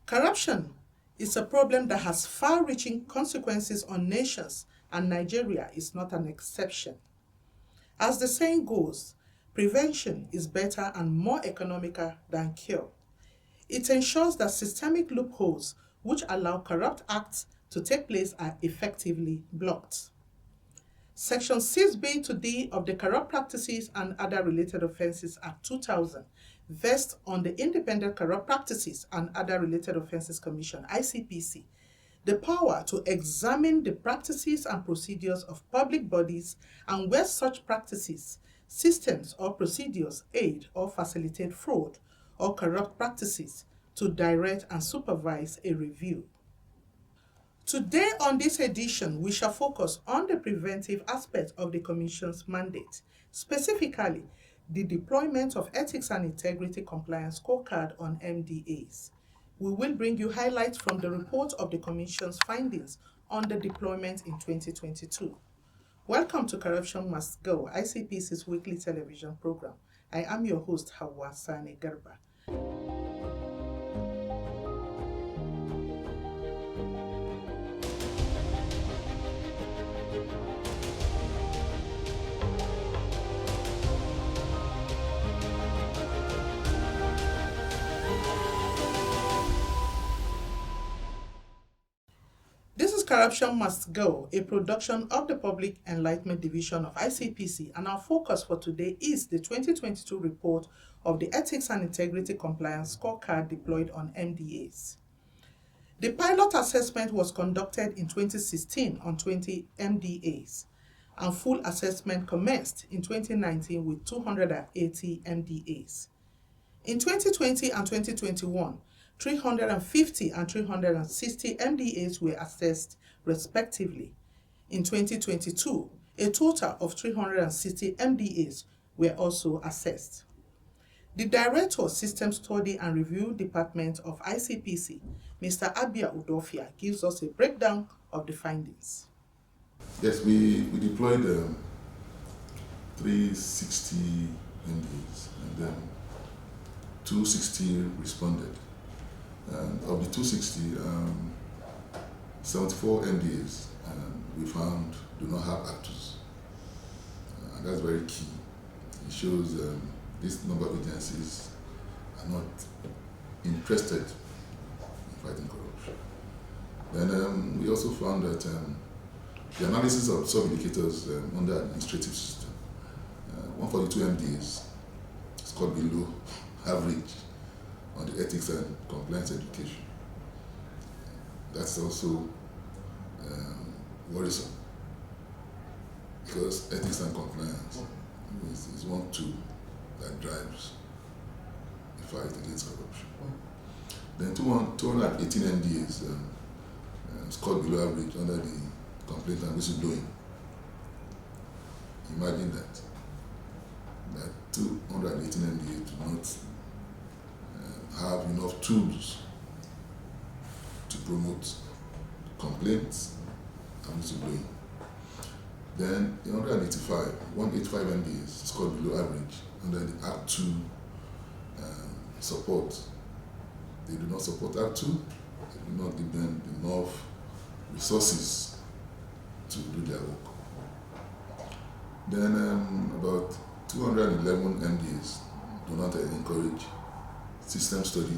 Corruption is a problem that has far-reaching consequences on nations, and Nigeria is not an exception. As the saying goes, prevention is better and more economical than cure. It ensures that systemic loopholes which allow corrupt acts to take place are effectively blocked. Section 6B to D of the Corrupt Practices and Other Related Offences Act 2000 vests on the Independent Corrupt Practices and Other Related Offences Commission (ICPC) the power to examine the practices and procedures of public bodies and where such practices, systems, or procedures aid or facilitate fraud or corrupt practices, to direct and supervise a review. Today on this edition, we shall focus on the preventive aspect of the Commission's mandate, specifically the deployment of Ethics and Integrity Compliance Scorecard on MDAs. We will bring you highlights from the report of the Commission's findings on the deployment in 2022. Welcome to Corruption Must Go, ICPC's weekly television program. I am your host, Hawa Sane Garba. This is Corruption Must Go, a production of the Public Enlightenment Division of ICPC, and our focus for today is the 2022 report of the Ethics and Integrity Compliance Scorecard deployed on MDAs. The pilot assessment was conducted in 2016 on 20 MDAs, and full assessment commenced in 2019 with 280 MDAs. In 2020 and 2021, 350 and 360 MDAs were assessed respectively. In 2022, a total of 360 MDAs were also assessed. The Director, System Study and Review Department of ICPC, Mr. Abia Udofia, gives us a breakdown of the findings. Yes, we deployed 360 MDAs and then 260 responded. And of the 260, 74 MDAs we found do not have actors. And that's very key. It shows this number of agencies are not interested in fighting corruption. Then we also found that the analysis of sub-indicators under administrative system, 142 MDAs scored below average on the ethics and compliance education. That's also worrisome, because ethics and compliance is one tool that drives the fight against corruption. Then 218 MDAs scored below average under the complaint and whistleblowing. Imagine that 218 MDAs do not have enough tools to promote complaints and whistleblowing. Then in 185 MDAs scored below average under the Act 2 support. They do not support Act 2, they do not give them enough resources to do their work. Then about 211 MDAs do not encourage system study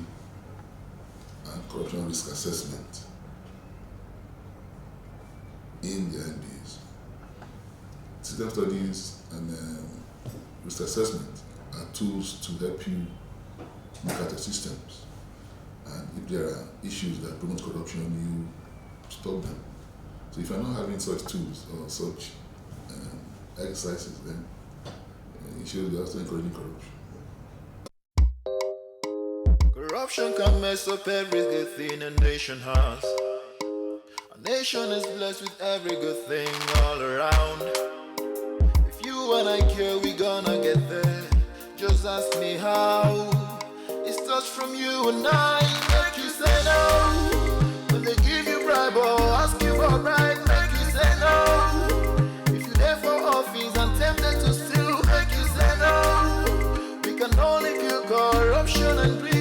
and corruption risk assessment in the MDAs. System studies and risk assessment are tools to help you look at the systems. And if there are issues that promote corruption, you stop them. So if you're not having such tools or such exercises, then it shows you're also encouraging corruption. Corruption can mess up every good thing a nation has. A nation is blessed with every good thing all around. If you and I care, we gonna get there. Just ask me how. It starts from you and I. Make you say no. When they give you bribe or ask you for bribe, make you say no. If you're there for office and tempted to steal, make you say no. We can only kill corruption and greed.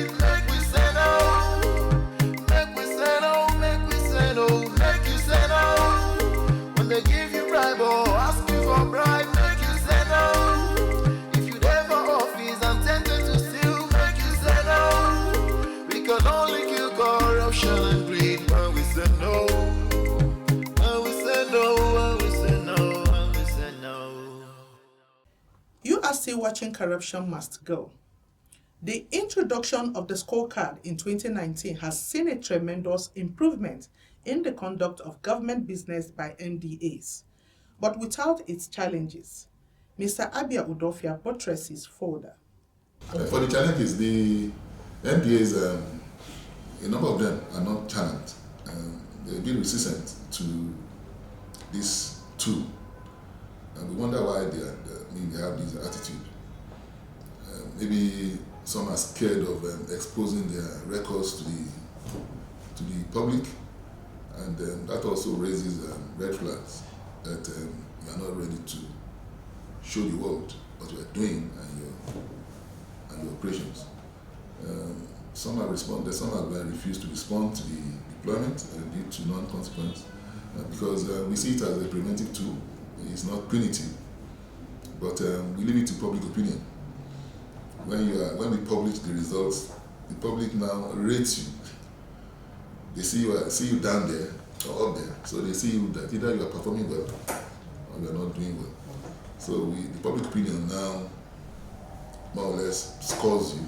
watching corruption must go. The introduction of the scorecard in 2019 has seen a tremendous improvement in the conduct of government business by MDAs, but without its challenges. Mr. Abia Udofia buttresses further. For the challenges, the MDAs, a number of them are not challenged. They've been resistant to this tool. And we wonder why they have this attitude. Maybe some are scared of exposing their records to the public, and that also raises red flags that you are not ready to show the world what you are doing and your operations. Some have responded, some have refused to respond to the deployment due to non-consequence because we see it as a preventive tool. It's not punitive, but we leave it to public opinion. When we publish the results, the public now rates you. They see you down there or up there, so they see you that either you are performing well or you are not doing well. So the public opinion now more or less scores you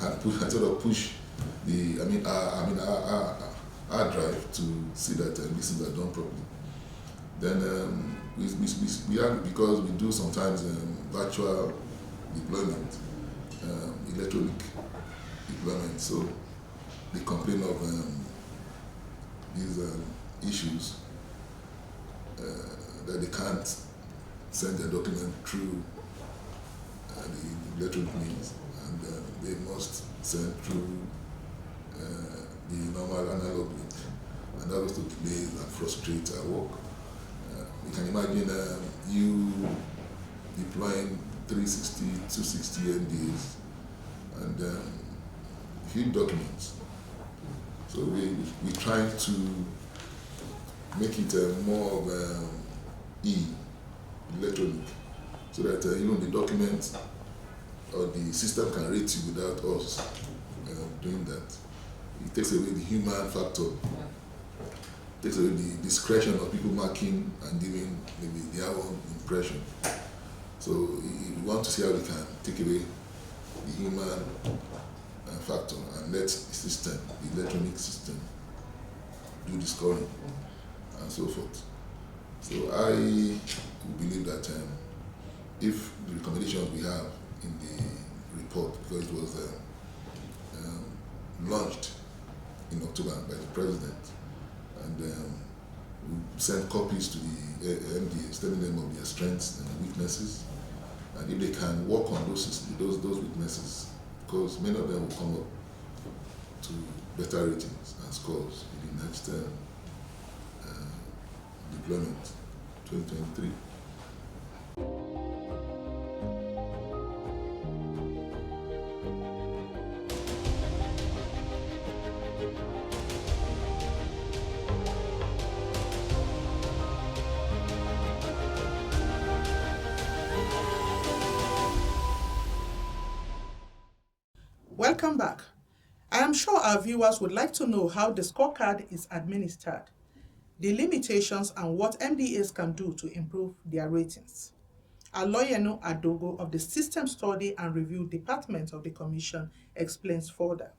and sort of push our drive to see that these things are done properly. Then we have, because we do sometimes virtual deployment, electronic deployment, so they complain of these issues that they can't send their document through the electronic means, and they must send through the normal analog link, and that was to delay and frustrate our work. You can imagine you deploying 360, 260 MDAs and huge documents. So we try to make it more of electronic, so that even the documents or the system can rate you without us doing that. It takes away the human factor. It takes away the discretion of people marking and giving maybe their own impression. So we want to see how we can take away the human factor and let the system, the electronic system, do the scoring and so forth. So I believe that if the recommendations we have in the report, because it was launched in October by the President, and we sent copies to the MDAs, telling them of their strengths and weaknesses, and if they can work on those weaknesses, because many of them will come up to better ratings and scores in the next deployment 2023. Welcome back. I am sure our viewers would like to know how the scorecard is administered, the limitations, and what MDAs can do to improve their ratings. Aloyenu Adogo of the System Study and Review Department of the Commission explains further.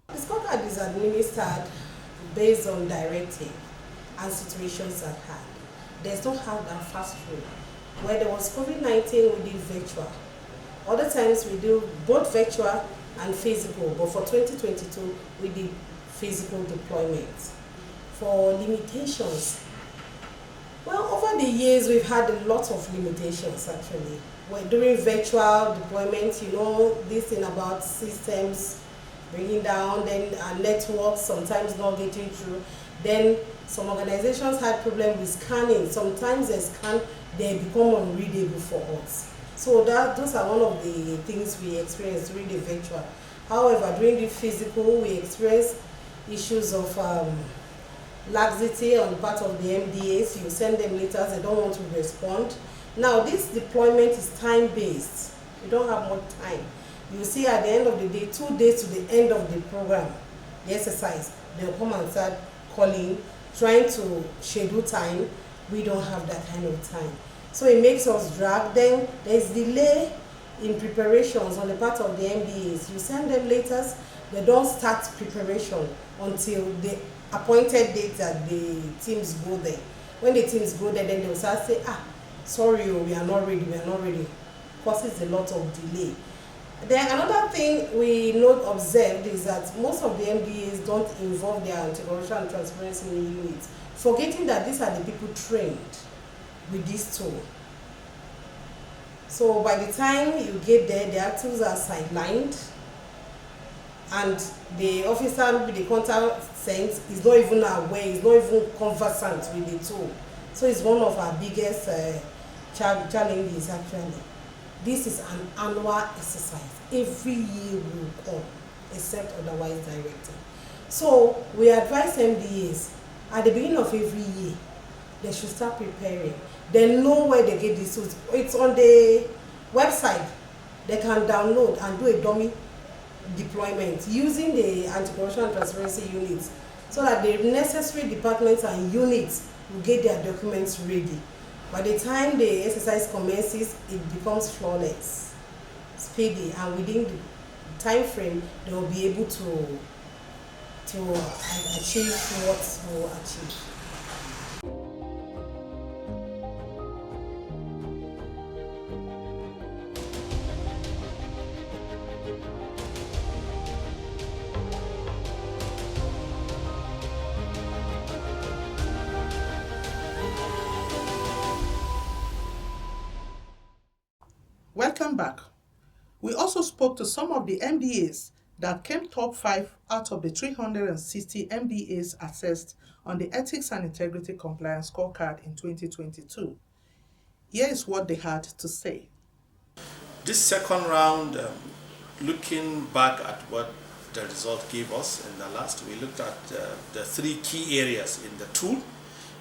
The scorecard is administered based on directive and situations at hand. There's no hard and fast rule. Where there was COVID-19, we did virtual. Other times we do both virtual and physical, but for 2022, we did physical deployment. For limitations, well, over the years, we've had a lot of limitations actually. During virtual deployment, this thing about systems bringing down, then our networks sometimes not getting through. Then some organizations had problems with scanning. Sometimes they scan, they become unreadable for us. So those are one of the things we experienced during the virtual. However, during the physical, we experienced issues of laxity on the part of the MDAs. You send them letters, they don't want to respond. Now, this deployment is time-based. You don't have much time. You see at the end of the day, 2 days to the end of the program, the exercise, they'll come and start calling, trying to schedule time. We don't have that kind of time. So it makes us drag. Then there's delay in preparations on the part of the MDAs. You send them letters, they don't start preparation until the appointed date that the teams go there. When the teams go there, then they'll start say, sorry, we are not ready. Causes a lot of delay. Then another thing we observed is that most of the MDAs don't involve their anti-corruption and transparency units, forgetting that these are the people trained with this tool. So by the time you get there, the actives are sidelined, and the officer with the contact sent is not even aware, is not even conversant with the tool. So it's one of our biggest challenges actually. This is an annual exercise. Every year will come, except otherwise directed. So we advise MDAs at the beginning of every year, they should start preparing. They know where they get this. It's on the website. They can download and do a dummy deployment using the anti-corruption and transparency units, so that the necessary departments and units will get their documents ready. By the time the exercise commences, it becomes flawless, speedy, and within the time frame, they will be able to achieve what they will achieve. Welcome back. We also spoke to some of the MDAs that came top 5 out of the 360 MDAs assessed on the Ethics and Integrity Compliance Scorecard in 2022. Here is what they had to say. This second round, looking back at what the result gave us in the last, we looked at the 3 key areas in the tool,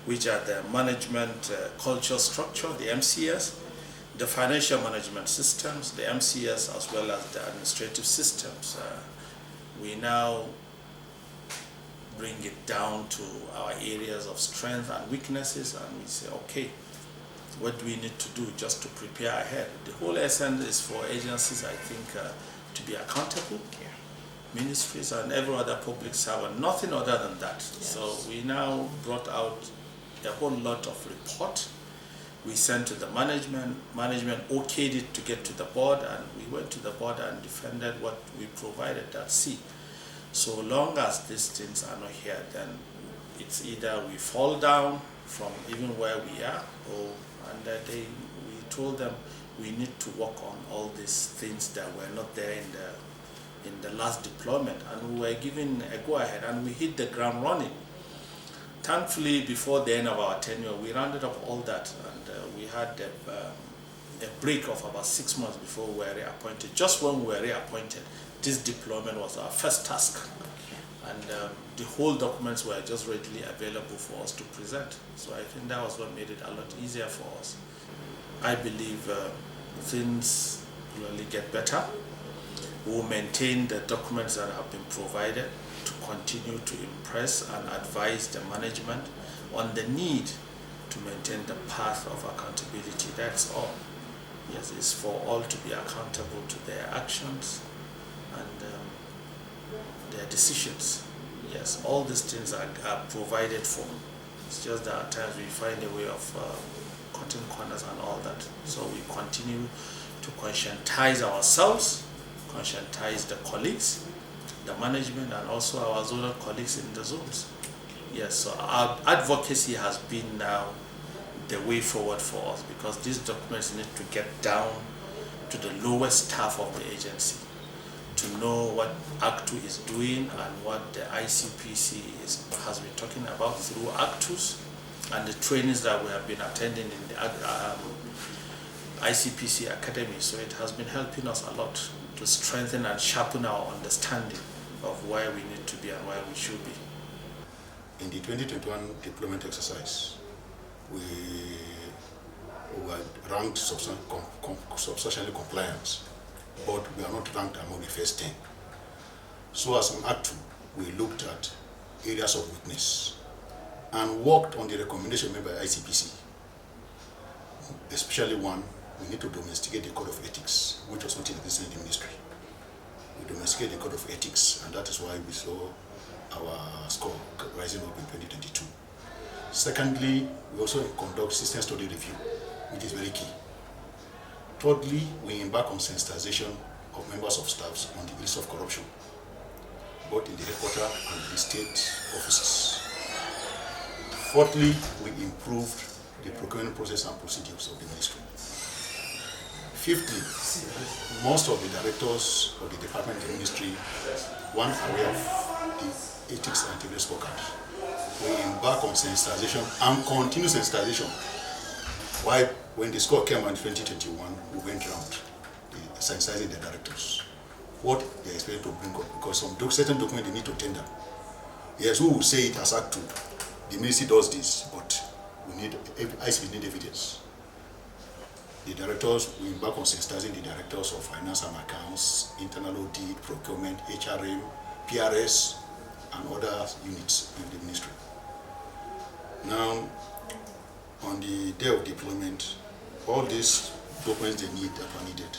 which are the management culture structure, the MCS, the financial management systems, the MCS, as well as the administrative systems. We now bring it down to our areas of strength and weaknesses, and we say, okay, what do we need to do just to prepare ahead? The whole essence is for agencies, I think, to be accountable, ministries and every other public servant, nothing other than that. Yes. So we now brought out a whole lot of report. We sent to the management okayed it to get to the board, and we went to the board and defended what we provided that so long as these things are not here, then it's either we fall down from even where we are, we told them we need to work on all these things that were not there in the last deployment, and we were given a go-ahead, and we hit the ground running. Thankfully, before the end of our tenure, we rounded up all that, and we had a break of about 6 months before we were reappointed. Just when we were reappointed, this deployment was our first task, and the whole documents were just readily available for us to present. So I think that was what made it a lot easier for us. I believe things will only get better. We will maintain the documents that have been provided to continue to impress and advise the management on the need to maintain the path of accountability. That's all. Yes, it's for all to be accountable to their actions and their decisions. Yes, all these things are provided for. It's just that at times we find a way of cutting corners and all that. So we continue to conscientize ourselves, conscientize the colleagues, the management, and also our zonal colleagues in the zones. Yes, so our advocacy has been now the way forward for us, because these documents need to get down to the lowest staff of the agency to know what ACTU is doing and what the ICPC has been talking about through ACTUs and the trainings that we have been attending in the ICPC Academy. So it has been helping us a lot to strengthen and sharpen our understanding of where we need to be and where we should be. In the 2021 deployment exercise, we were ranked substantially compliant, but we are not ranked among the first 10. So as an ACTU, we looked at areas of weakness and worked on the recommendation made by ICPC. especially one, we need to domesticate the code of ethics, which was not existing in the ministry. We domesticate the code of ethics, and that is why we saw our score rising up in 2022. Secondly, we also conduct system study review, which is very key. Thirdly, we embark on sensitization of members of staffs on the risks of corruption, both in the headquarters and the state offices. Fourthly, we improved the procurement process and procedures of the ministry. Fifthly, most of the directors of the department of the ministry weren't aware of the ethics and integrity scorecard. We embark on sensitization and continue sensitization. Why, when the score came out in 2021, we went around sensitizing the directors. What they expect to bring up, because some certain documents they need to tender. Yes, we will say it as Act 2. The ministry does this, but we need ICP need evidence. The directors, we embark on sensitizing the directors of finance and accounts, internal audit, procurement, HRM, PRS, and other units in the ministry. Now, on the day of deployment, all these documents they need that were needed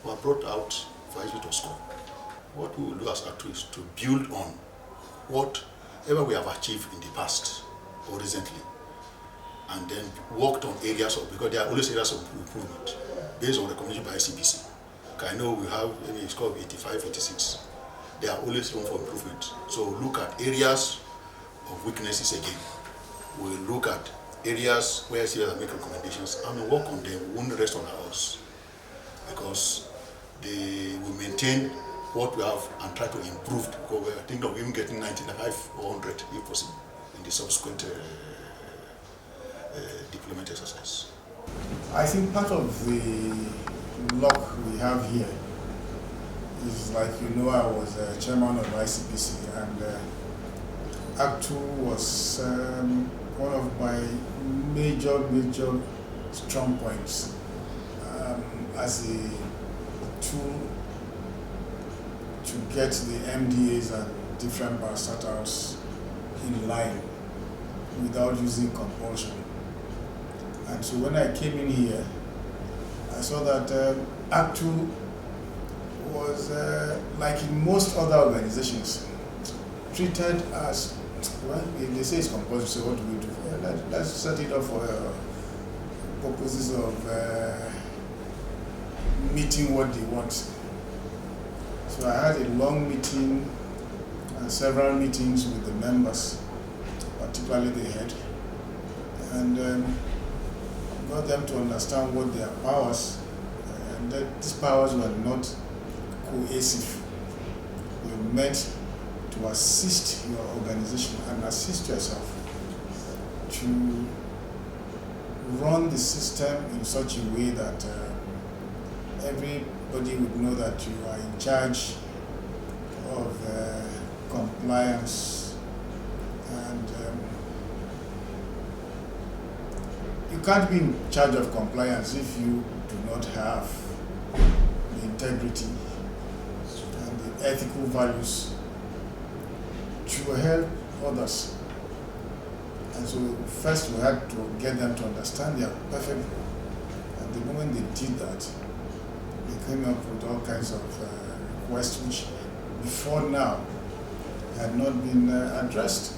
were brought out for ICP to score. What we will do as Act 2 is to build on whatever we have achieved in the past or recently, and then worked on areas of, because there are always areas of improvement based on recommendation by ICPC. I know we have maybe a score of 85, 86. There are always room for improvement. So look at areas of weaknesses again. We'll look at areas where ICPC make recommendations and we'll work on them. We won't rest on ours, because we maintain what we have and try to improve. Because we're thinking of even getting 95 or 100 if possible in the subsequent deployment exercise. I think part of the luck we have here is, like you know, I was chairman of ICPC, and Act 2 was one of my major strong points as a tool to get the MDAs and different parastatals in line without using compulsion. And so when I came in here, I saw that Act 2 was, like in most other organizations, treated as, well, they say it's compulsory, so what do we do? Let's set it up for purposes of meeting what they want. So I had a long meeting and several meetings with the members, particularly the head, and got them to understand what their powers, and that these powers were not cohesive. They were meant to assist your organization and assist yourself to run the system in such a way that everybody would know that you are in charge of compliance, and you can't be in charge of compliance if you do not have the integrity and the ethical values to help others. And so first we had to get them to understand their perfect, and the moment they did that, they came up with all kinds of requests which before now had not been addressed.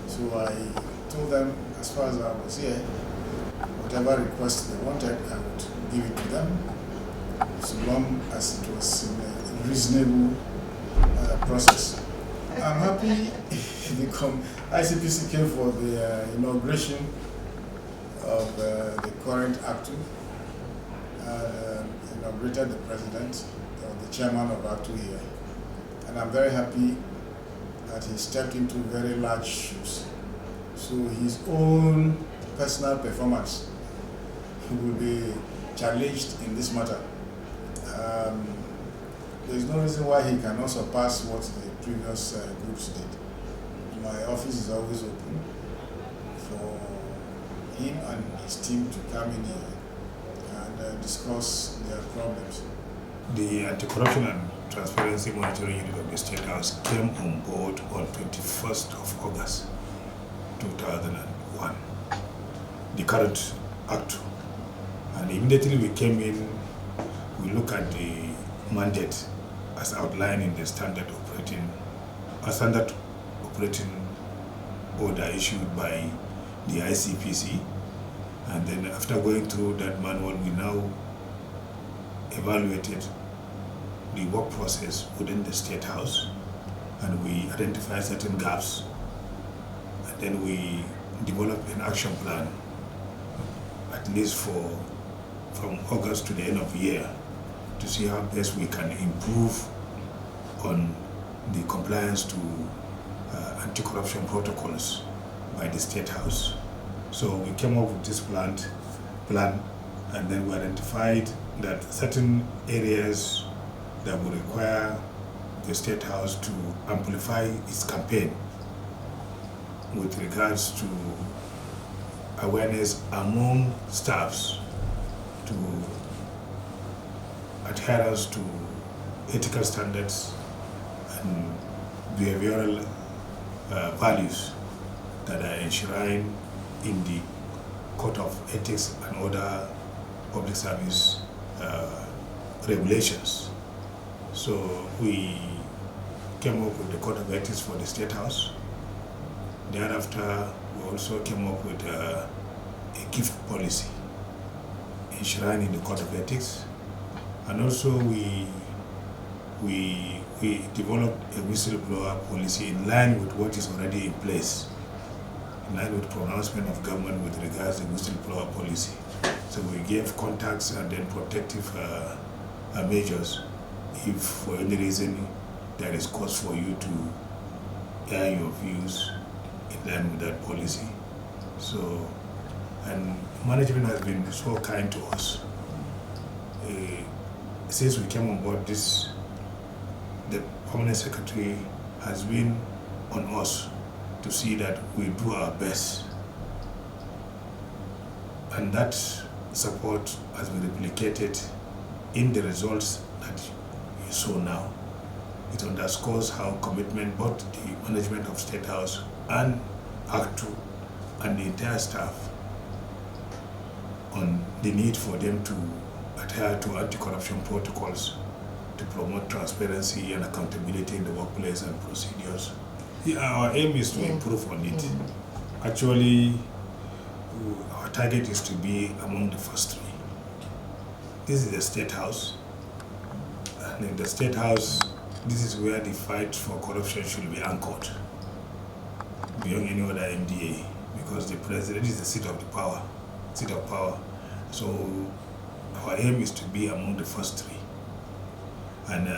So I told them, as far as I was here, whatever request they wanted, I would give it to them, so long as it was in a reasonable process. I'm happy the ICPC came for the inauguration of the current Act 2, inaugurated the president, the chairman of Act 2 here, and I'm very happy that he stepped into very large shoes. So his own personal performance will be challenged in this matter. There is no reason why he cannot surpass what the previous groups did. My office is always open for him and his team to come in here and discuss their problems. The Anti-Corruption and Transparency Monitoring Unit of the State House came on board on 21st of August 2001. The current Act And immediately we came in, we look at the mandate as outlined in the standard operating order issued by the ICPC. And then after going through that manual, we now evaluated the work process within the State House, and we identified certain gaps, and then we developed an action plan, at least from August to the end of the year, to see how best we can improve on the compliance to anti-corruption protocols by the State House. So we came up with this plan, and then we identified that certain areas that would require the State House to amplify its campaign with regards to awareness among staffs, to adherence to ethical standards and behavioral values that are enshrined in the Code of Ethics and other public service regulations. So we came up with the Code of Ethics for the State House. Thereafter, we also came up with a gift policy enshrined in the Code of Ethics. And also we developed a whistleblower policy in line with what is already in place, in line with pronouncement of government with regards to whistleblower policy. So we gave contacts and then protective measures if for any reason there is cause for you to air your views in line with that policy. So, and management has been so kind to us. Since we came on board, the permanent secretary has been on us to see that we do our best. And that support has been replicated in the results that you saw now. It underscores how commitment both the management of State House and ACTU and the entire staff on the need for them to adhere to anti-corruption protocols to promote transparency and accountability in the workplace and procedures. Yeah, our aim is to improve on it. Actually, our target is to be among the first three. This is the State House, and in the State House, this is where the fight for corruption should be anchored beyond any other MDA, because the president is the seat of power. So our aim is to be among the first three. And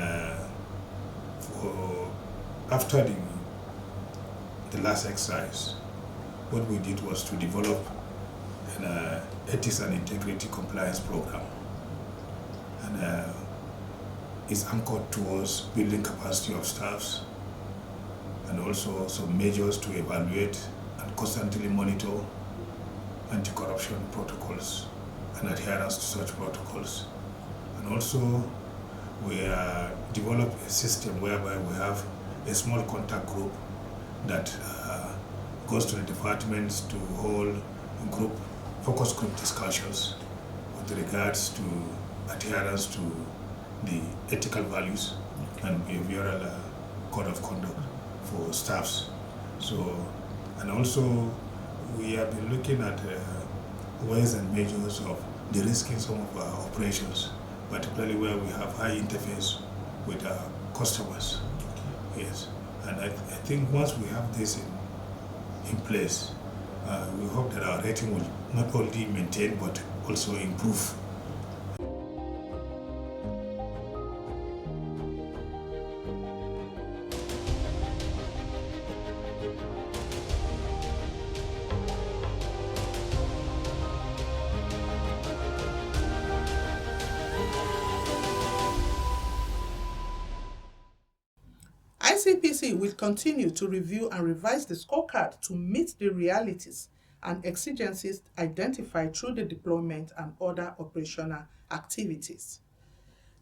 after the last exercise, what we did was to develop an ethics and integrity compliance program. And it's anchored towards building capacity of staffs and also some measures to evaluate and constantly monitor anti-corruption protocols and adherence to such protocols. And also we developed a system whereby we have a small contact group that goes to the departments to hold focus group discussions with regards to adherence to the ethical values and behavioral code of conduct for staffs. So, and also we have been looking at ways and measures of de-risking some of our operations, particularly where we have high interface with our customers. Yes, and I think once we have this in place, we hope that our rating will not only maintain but also improve. ICPC will continue to review and revise the scorecard to meet the realities and exigencies identified through the deployment and other operational activities.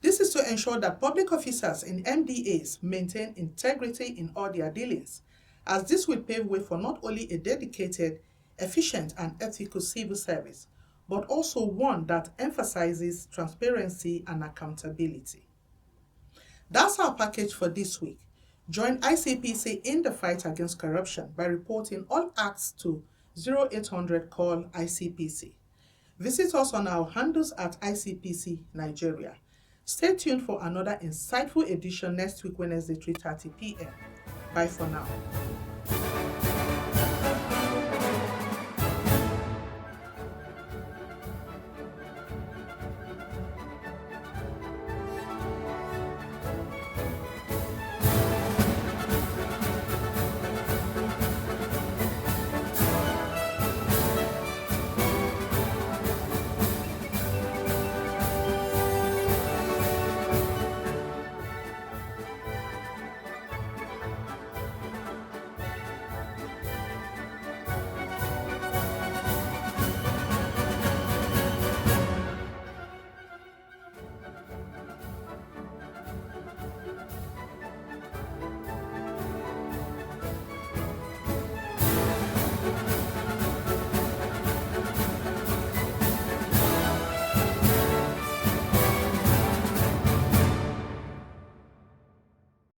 This is to ensure that public officers in MDAs maintain integrity in all their dealings, as this will pave way for not only a dedicated, efficient, and ethical civil service, but also one that emphasizes transparency and accountability. That's our package for this week. Join ICPC in the fight against corruption by reporting all acts to 0800 call ICPC. Visit us on our handles at ICPC Nigeria. Stay tuned for another insightful edition next week, Wednesday, 3:30 p.m. Bye for now.